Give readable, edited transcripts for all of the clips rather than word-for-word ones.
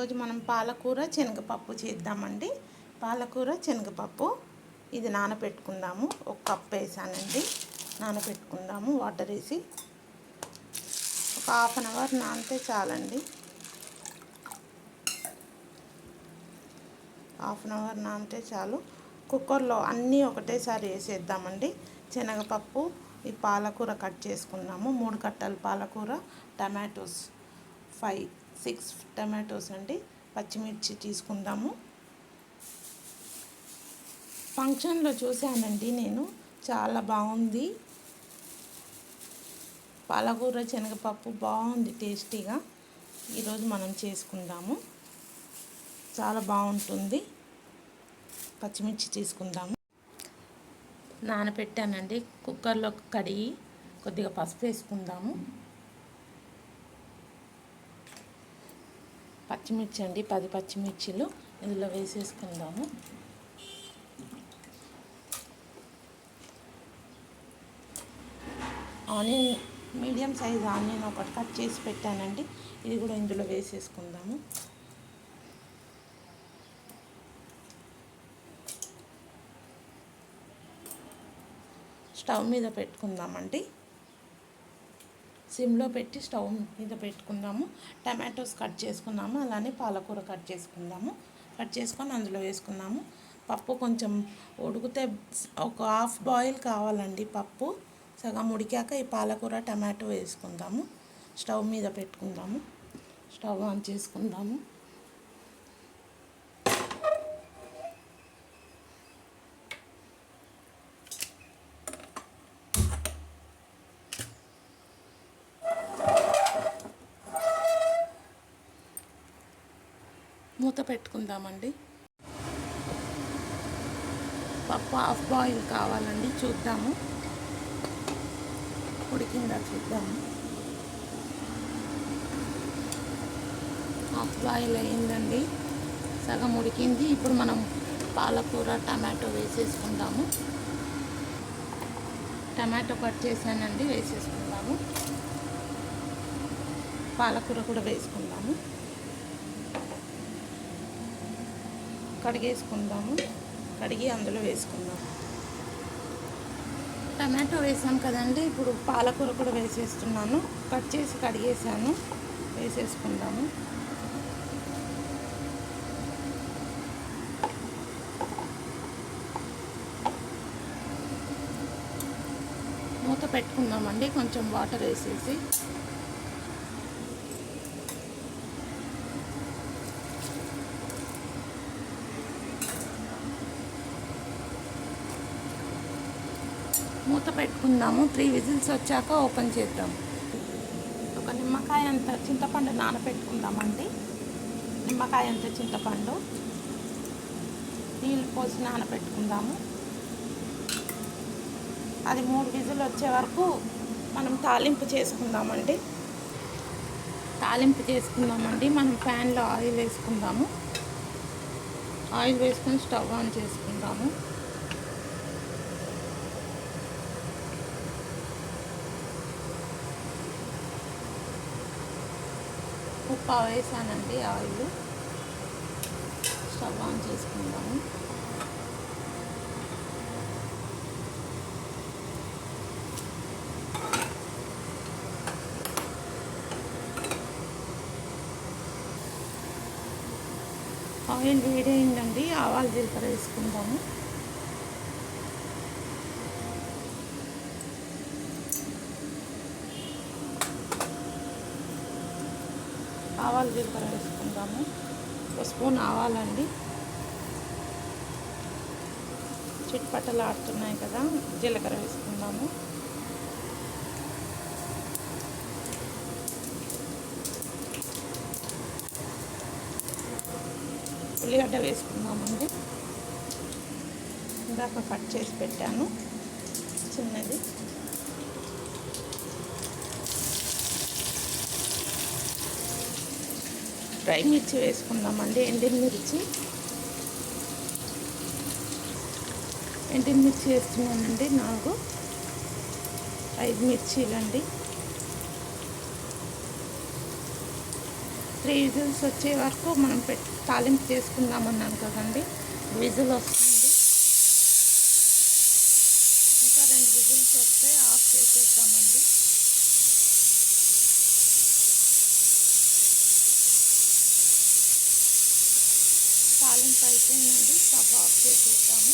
ఈరోజు మనం పాలకూర శనగపప్పు చేద్దామండి. పాలకూర శనగపప్పు ఇది నానబెట్టుకుందాము. ఒక కప్ వేసానండి, నానబెట్టుకుందాము. వాటర్ వేసి ఒక హాఫ్ అన్ అవర్ నానితే చాలండి. హాఫ్ అన్ అవర్ నానితే చాలు. కుక్కర్లో అన్నీ ఒకటేసారి వేసేద్దామండి. శనగపప్పు, ఈ పాలకూర కట్ చేసుకుందాము. 3 కట్టలు పాలకూర, టమాటోస్ 5-6 టమాటోస్ అండి, పచ్చిమిర్చి తీసుకుందాము. ఫంక్షన్లో చూశానండి నేను, చాలా బాగుంది. పాలకూర శనగపప్పు బాగుంది, టేస్టీగా. ఈరోజు మనం చేసుకుందాము, చాలా బాగుంటుంది. పచ్చిమిర్చి తీసుకుందాము. నానబెట్టానండి, కుక్కర్లో కడిగి కొద్దిగా పసుపు వేసుకుందాము. పచ్చిమిర్చి అండి, 10 పచ్చిమిర్చిలు ఇందులో వేసేసుకుందాము. ఆనియన్, మీడియం సైజ్ ఆనియన్ ఒకటి కట్ చేసి పెట్టానండి, ఇది కూడా ఇందులో వేసేసుకుందాము. స్టవ్ మీద పెట్టుకుందామండి, సిమ్లో పెట్టి స్టవ్ మీద పెట్టుకుందాము. టమాటోస్ కట్ చేసుకుందాము, అలానే పాలకూర కట్ చేసుకుందాము. కట్ చేసుకొని అందులో వేసుకుందాము. పప్పు కొంచెం ఉడికితే ఒక హాఫ్ బాయిల్ కావాలండి పప్పు. సగం ఉడికాక ఈ పాలకూర టమాటో వేసుకుందాము. స్టవ్ మీద పెట్టుకుందాము, స్టవ్ ఆన్ చేసుకుందాము. మూత పెట్టుకుందామండి. పప్పు హాఫ్ బాయిల్ కావాలండి, చూద్దాము. ఉడికిందా చూద్దాము. హాఫ్ బాయిల్ అయ్యిందండి, సగం ఉడికింది. ఇప్పుడు మనం పాలకూర టమాటో వేసేసుకుందాము. టమాటో కట్ చేశానండి, వేసేసుకుందాము. పాలకూర కూడా వేసుకుందాము. కడిగేసుకుందాము, కడిగి అందులో వేసుకుందాము. టమాటో వేసాం కదండి, ఇప్పుడు పాలకూర కూడా వేసేస్తున్నాను. కట్ చేసి కడిగేసాను, వేసేసుకుందాము. మూత పెట్టుకుందామండి, కొంచెం వాటర్ వేసేసి. మూత పెట్టుకుందాము. 3 విజిల్స్ వచ్చాక ఓపెన్ చేద్దాం. ఒక నిమ్మకాయ అంత చింతపండు నానబెట్టుకుందామండి. నిమ్మకాయ అంత చింతపండు నీళ్ళు పోసి నానబెట్టుకుందాము. అది 3 విజిల్ వచ్చే వరకు మనం తాలింపు చేసుకుందామండి. మనం ప్యాన్లో ఆయిల్ వేసుకుందాము. ఆయిల్ వేసుకొని స్టవ్ ఆన్ చేసుకుందాము. ఉప్పు వేసానండి, ఆయిల్. స్టవ్ ఆన్ చేసుకుందాము. ఆయిల్ వేడైందండి, ఆవాలు జీలకర్ర వేసుకుందాము. ఆవాలు జీలకర్ర వేసుకుందాము. ఒక స్పూన్ ఆవాలండి, చిట్పట్టలు ఆడుతున్నాయి కదా. జీలకర్ర వేసుకుందాము. ఉల్లిగడ్డ వేసుకుందామండి. ఇందాక కట్ చేసి పెట్టాను, చిన్నది. డ్రై మిర్చి వేసుకుందామండి, ఎండిన మిర్చి వేస్తున్నానండి. 5 మిర్చీలండి. 3 విజిల్స్ వచ్చే వరకు మనం తాలింపు చేసుకుందాం అన్నాను కదండి. విజిల్ వస్తుంది, ఇంకా 2 విజిల్స్ వస్తే ఆఫ్ చేసేద్దామండి. తాలింపు అయిపోయిందండి, స్టవ్ ఆఫ్ చేసేద్దాము.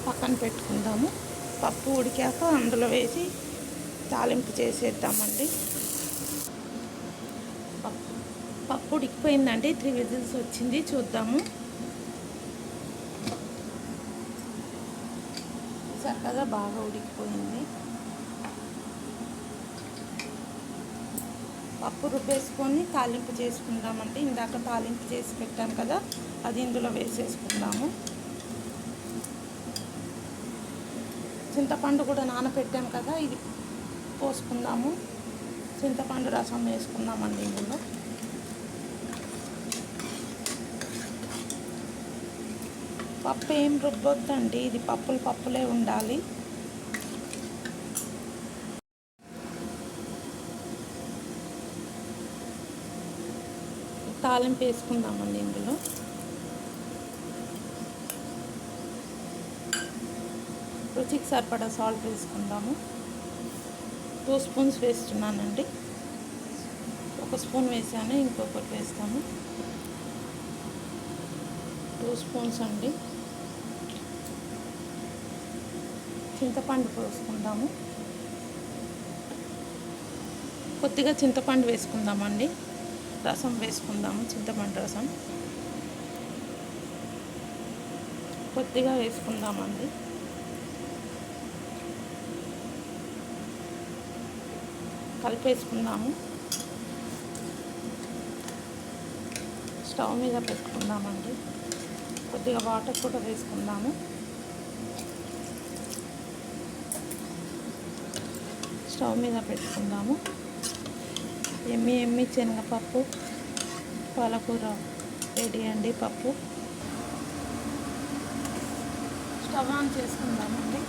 పక్కన పెట్టుకుందాము. పప్పు ఉడికాక అందులో వేసి తాలింపు చేసేద్దామండి. పప్పు ఉడికిపోయిందండి, 3 విజిల్స్ వచ్చింది, చూద్దాము. చక్కగా బాగా ఉడికిపోయింది. పప్పు రుబ్బేసుకొని తాలింపు చేసుకుందామండి. ఇందాక తాలింపు చేసి పెట్టాం కదా, అది ఇందులో వేసేసుకుందాము. చింతపండు కూడా నానబెట్టాం కదా, ఇది పోసుకుందాము. చింతపండు రసం వేసుకుందామండి ఇందులో. పప్పు ఏం రుబ్బొద్దండి, ఇది పప్పులే ఉండాలి. తాలింపు వేసుకుందామండి ఇందులో. రుచికి సరిపడా సాల్ట్ వేసుకుందాము. 2 స్పూన్స్ వేస్తున్నానండి. 1 స్పూన్ వేసాను, ఇంకొకటి వేస్తాము. 2 స్పూన్స్ అండి. చింతపండు పోసుకుందాము. కొద్దిగా చింతపండు వేసుకుందామండి. రసం వేసుకుందాము, చింతపండు రసం కొద్దిగా వేసుకుందామండి. కలిపేసుకుందాము. స్టవ్ మీద పెట్టుకుందామండి. కొద్దిగా వాటర్ కూడా వేసుకుందాము. స్టవ్ మీద పెట్టుకుందాము. ఎమ్మి శనగపప్పు పాలకూర రెడీ అండి. పప్పు స్టవ్ ఆన్ చేసుకుందామండి.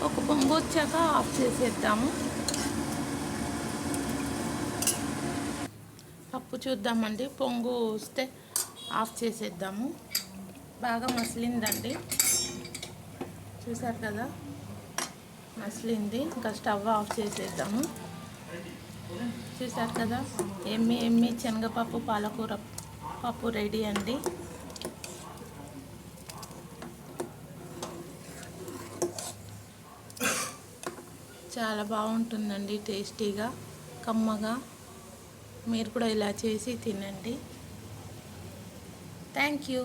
ఒక పొంగు వచ్చాక ఆఫ్ చేసేద్దాము. పప్పు చూద్దామండి. పొంగు వస్తే ఆఫ్ చేసేద్దాము. బాగా మసిలిందండి, చూసారు కదా, మసిలింది. ఇంకా స్టవ్ ఆఫ్ చేసేద్దాము. చూసారు కదా, ఎమ్మి శనగపప్పు పాలకూర పప్పు రెడీ అండి. చాలా బాగుంటుందండి, టేస్టీగా, కమ్మగా. మీరు కూడా ఇలా చేసి తినండి. Thank you.